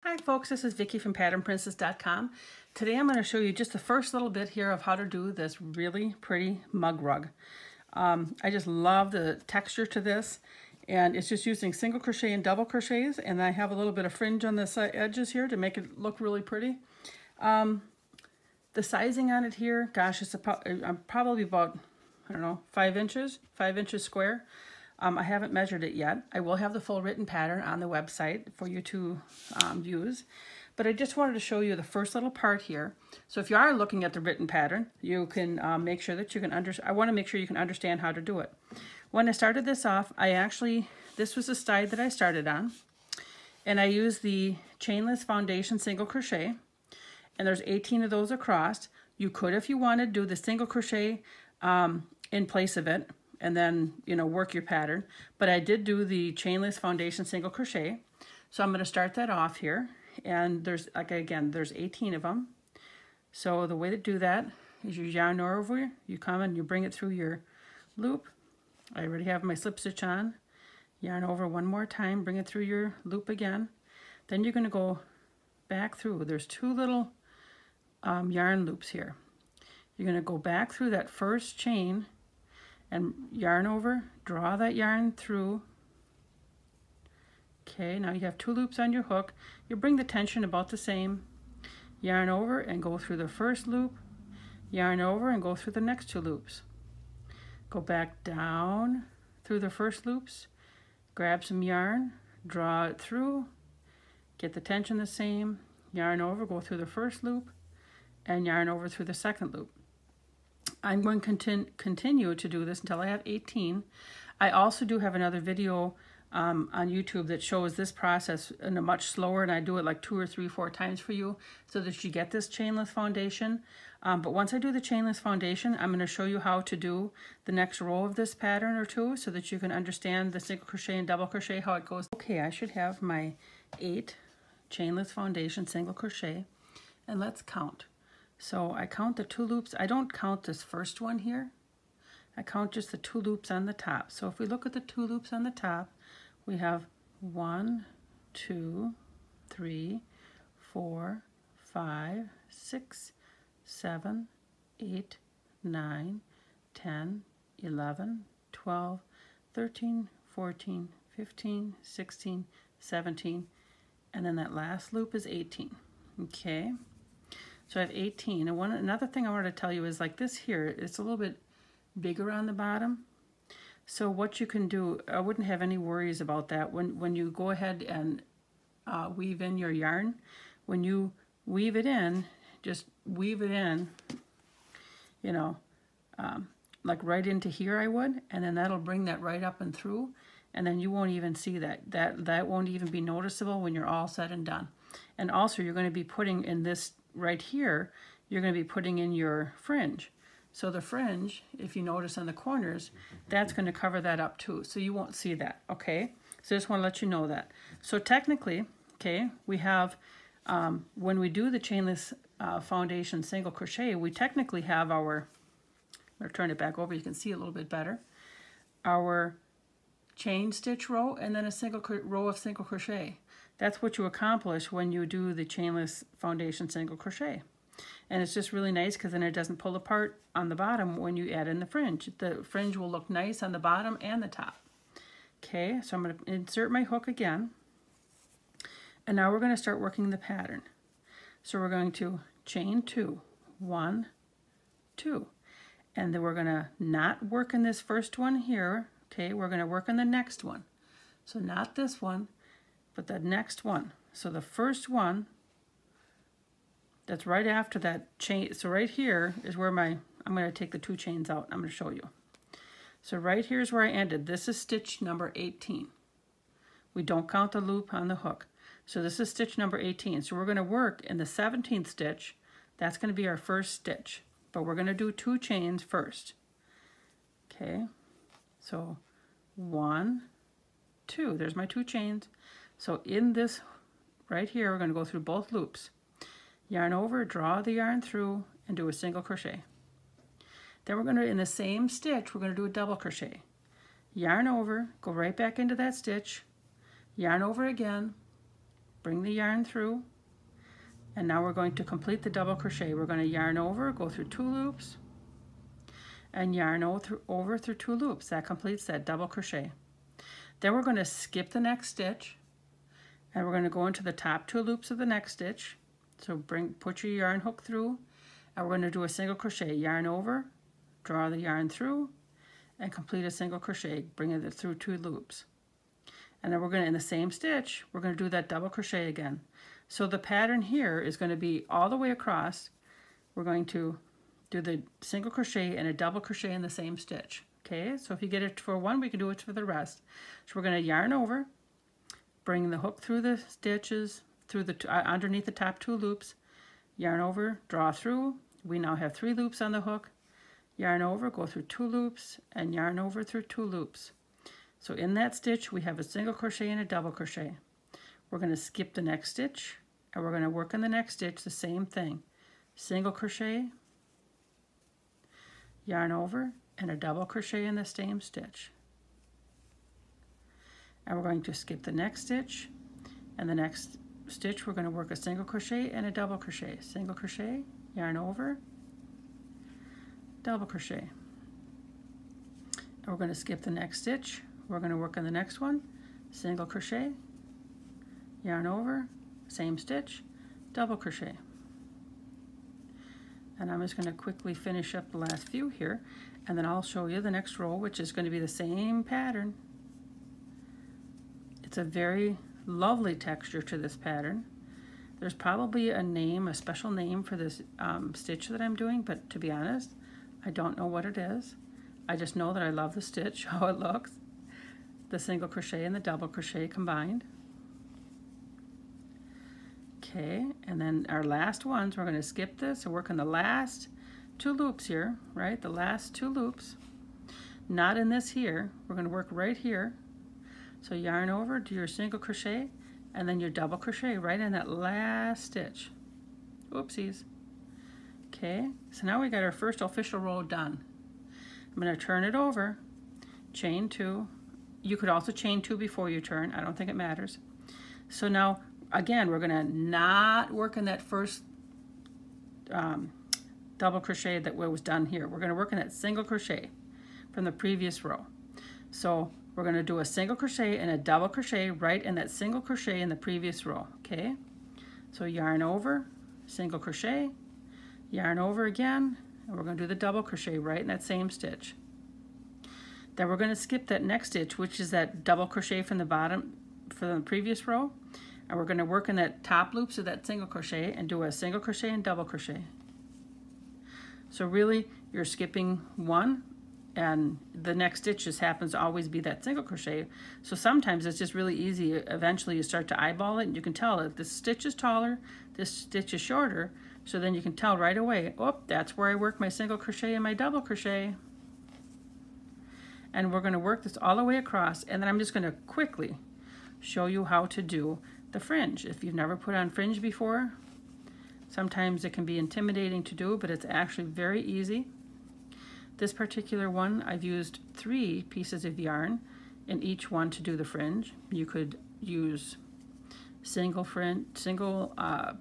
Hi folks, this is Vicki from patternprincess.com. Today I'm going to show you just the first little bit here of how to do this really pretty mug rug. I just love the texture to this, and it's just using single crochet and double crochets, and I have a little bit of fringe on the edges here to make it look really pretty. The sizing on it here, gosh, it's probably about, I don't know, 5 inches square. I haven't measured it yet. I will have the full written pattern on the website for you to use. But I just wanted to show you the first little part here. So if you are looking at the written pattern, you can make sure that you can I want to make sure you can understand how to do it. When I started this off, this was the side that I started on. And I used the chainless foundation single crochet. And there's 18 of those across. You could, if you wanted, do the single crochet in place of it, and then, you know, work your pattern. But I did do the chainless foundation single crochet. So I'm going to start that off here. And there's, like, again, there's 18 of them. So the way to do that is you yarn over, you come and you bring it through your loop. I already have my slip stitch on. Yarn over one more time, bring it through your loop again. Then you're going to go back through. There's 2 little yarn loops here. You're going to go back through that first chain and yarn over, draw that yarn through. Okay, now you have 2 loops on your hook. You bring the tension about the same. Yarn over and go through the first loop. Yarn over and go through the next 2 loops. Go back down through the first loops. Grab some yarn, draw it through. Get the tension the same. Yarn over, go through the first loop, and yarn over through the second loop. I'm going to continue to do this until I have 18. I also do have another video on YouTube that shows this process in a much slower, and I do it like 2 or 3, 4 times for you so that you get this chainless foundation. But once I do the chainless foundation, I'm going to show you how to do the next row of this pattern or 2 so that you can understand the single crochet and double crochet, how it goes. Okay, I should have my 8 chainless foundation single crochet, and let's count. So I count the 2 loops. I don't count this first one here. I count just the 2 loops on the top. So if we look at the 2 loops on the top, we have 1, 2, 3, 4, 5, 6, 7, 8, 9, 10, 11, 12, 13, 14, 15, 16, 17, and then that last loop is 18. Okay. So I have 18, and another thing I wanted to tell you is, like, this here, it's a little bit bigger on the bottom. So what you can do, I wouldn't have any worries about that. When you go ahead and weave in your yarn, when you weave it in, just weave it in, you know, like right into here I would, and then that'll bring that right up and through, and then you won't even see that. That won't even be noticeable when you're all said and done. And also you're going to be putting in this right here, you're going to be putting in your fringe. So the fringe, if you notice on the corners, that's going to cover that up too. So you won't see that, okay? So I just want to let you know that. So technically, okay, we have, when we do the chainless foundation single crochet, we technically have our, I'm going to turn it back over, you can see a little bit better, our chain stitch row and then a single row of single crochet. That's what you accomplish when you do the chainless foundation single crochet. And it's just really nice because then it doesn't pull apart on the bottom when you add in the fringe. The fringe will look nice on the bottom and the top. Okay, so I'm going to insert my hook again. And now we're going to start working the pattern. So we're going to chain 2, 1, 2. And then we're going to not work in this first one here. Okay, we're going to work on the next one. So not this one, but the next one. So the first one, that's right after that chain. So right here is where I'm going to take the 2 chains out. I'm going to show you. So right here is where I ended. This is stitch number 18. We don't count the loop on the hook. So this is stitch number 18. So we're going to work in the 17th stitch. That's going to be our first stitch. But we're going to do 2 chains first. Okay. So 1, 2. There's my 2 chains. So in this right here, we're going to go through both loops. Yarn over, draw the yarn through, and do a single crochet. Then we're going to, in the same stitch, we're going to do a double crochet. Yarn over, go right back into that stitch, yarn over again, bring the yarn through, and now we're going to complete the double crochet. We're going to yarn over, go through 2 loops, and yarn over through 2 loops. That completes that double crochet. Then we're going to skip the next stitch, and we're going to go into the top 2 loops of the next stitch. So put your yarn hook through, and we're going to do a single crochet. Yarn over, draw the yarn through, and complete a single crochet, bringing it through 2 loops. And then we're going to, in the same stitch, we're going to do that double crochet again. So the pattern here is going to be all the way across. We're going to do the single crochet and a double crochet in the same stitch. Okay, so if you get it for one, we can do it for the rest. So we're going to yarn over, bring the hook through the stitches, through the underneath the top 2 loops, yarn over, draw through. We now have 3 loops on the hook. Yarn over, go through 2 loops, and yarn over through 2 loops. So in that stitch, we have a single crochet and a double crochet. We're going to skip the next stitch, and we're going to work in the next stitch the same thing. Single crochet, yarn over, and a double crochet in the same stitch. And we're going to skip the next stitch, and the next stitch we're going to work a single crochet and a double crochet. Single crochet, yarn over, double crochet. And we're going to skip the next stitch. We're going to work on the next one, single crochet, yarn over, same stitch, double crochet. And I'm just going to quickly finish up the last few here, and then I'll show you the next row, which is going to be the same pattern. It's a very lovely texture to this pattern. There's probably a name, a special name for this stitch that I'm doing, but to be honest, I don't know what it is. I just know that I love the stitch, how it looks. The single crochet and the double crochet combined. Okay, and then our last ones, we're going to skip this and work on the last 2 loops here, right? The last 2 loops. Not in this here. We're going to work right here. So yarn over, do your single crochet, and then your double crochet right in that last stitch. Oopsies. Okay, so now we got our first official row done. I'm going to turn it over, chain 2. You could also chain 2 before you turn. I don't think it matters. So now, again, we're going to not work in that first double crochet that was done here. We're going to work in that single crochet from the previous row. So we're going to do a single crochet and a double crochet right in that single crochet in the previous row. Okay, so yarn over, single crochet, yarn over again, and we're going to do the double crochet right in that same stitch. Then we're going to skip that next stitch, which is that double crochet from the bottom for the previous row, and we're going to work in that top loops of that single crochet and do a single crochet and double crochet. So really you're skipping one, and the next stitch just happens to always be that single crochet. So sometimes it's just really easy. Eventually you start to eyeball it, and you can tell that this stitch is taller, this stitch is shorter, so then you can tell right away, oh, that's where I work my single crochet and my double crochet. And we're going to work this all the way across, and then I'm just going to quickly show you how to do the fringe. If you've never put on fringe before, sometimes it can be intimidating to do, but it's actually very easy. This particular one, I've used 3 pieces of yarn in each one to do the fringe. You could use single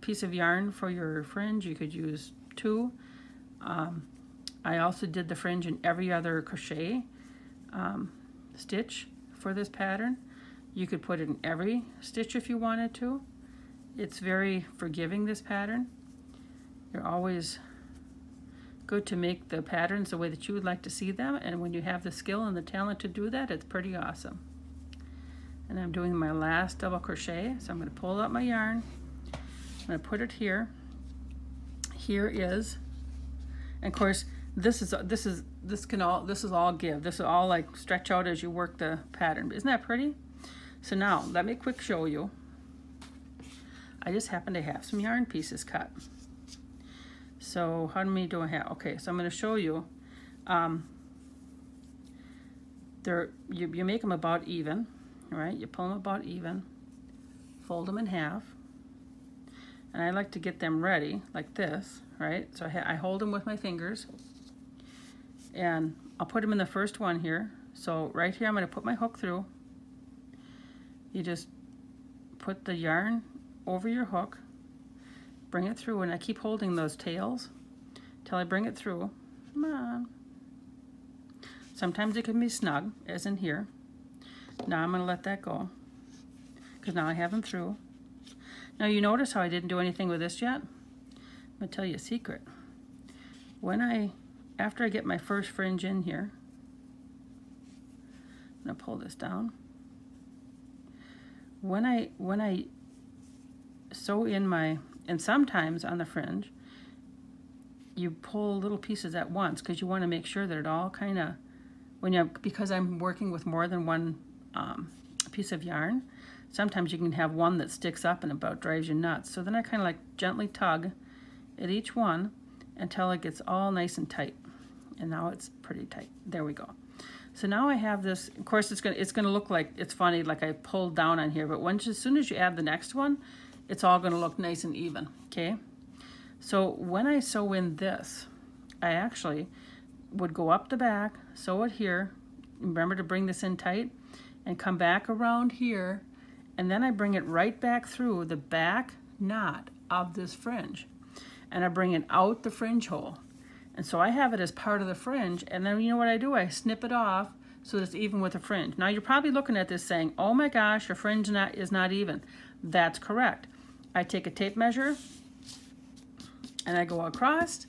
piece of yarn for your fringe. You could use 2. I also did the fringe in every other crochet stitch for this pattern. You could put it in every stitch if you wanted to. It's very forgiving, this pattern. You're always good to make the patterns the way that you would like to see them, and when you have the skill and the talent to do that, it's pretty awesome. And I'm doing my last double crochet, so I'm going to pull out my yarn. I'm going to put it here. Here is, and of course, this is all give. This is all like stretch out as you work the pattern. Isn't that pretty? So now let me quick show you. I just happen to have some yarn pieces cut. So how many do I have? Okay, so I'm going to show you. You make them about even, right? You pull them about even, fold them in half, and I like to get them ready like this, right? So I hold them with my fingers, and I'll put them in the first one here. So right here, I'm going to put my hook through. You just put the yarn over your hook, bring it through, and I keep holding those tails till I bring it through. Come on. Sometimes it can be snug, as in here. Now I'm going to let that go, because now I have them through. Now you notice how I didn't do anything with this yet? I'm going to tell you a secret. After I get my first fringe in here, I'm going to pull this down. When I sew in and sometimes on the fringe, you pull little pieces at once because you want to make sure that it all kind of, because I'm working with more than one piece of yarn, sometimes you can have one that sticks up and about drives you nuts. So then I kind of like gently tug at each one until it gets all nice and tight. And now it's pretty tight. There we go. So now I have this. Of course, it's gonna look like it's funny, like I pulled down on here. But as soon as you add the next one, it's all gonna look nice and even. Okay. So when I sew in this, I actually would go up the back, sew it here. Remember to bring this in tight, and come back around here, and then I bring it right back through the back knot of this fringe, and I bring it out the fringe hole. And so I have it as part of the fringe, and then you know what I do? I snip it off so that it's even with the fringe. Now you're probably looking at this saying, oh my gosh, your fringe is not even. That's correct. I take a tape measure, and I go across,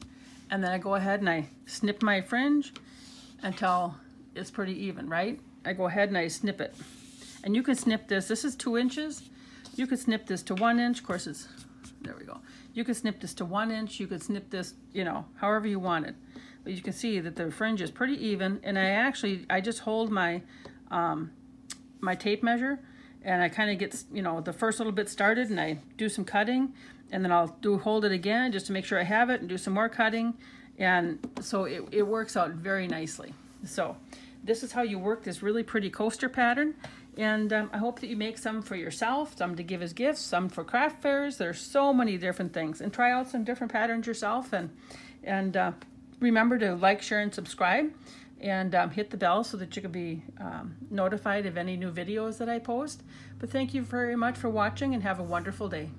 and then I go ahead and I snip my fringe until it's pretty even, right? I go ahead and I snip it. And you can snip this is 2 inches. You could snip this to 1 inch. Of course there we go. You could snip this to 1 inch. You could snip this, however you want it. But you can see that the fringe is pretty even. And I just hold my my tape measure, and I kind of get, the first little bit started, and I do some cutting, and then I'll hold it again just to make sure I have it, and do some more cutting. And so it works out very nicely. So this is how you work this really pretty coaster pattern. And I hope that you make some for yourself, some to give as gifts, some for craft fairs. There's so many different things. And try out some different patterns yourself. And remember to like, share, and subscribe. And hit the bell so that you can be notified of any new videos that I post. But thank you very much for watching, and have a wonderful day.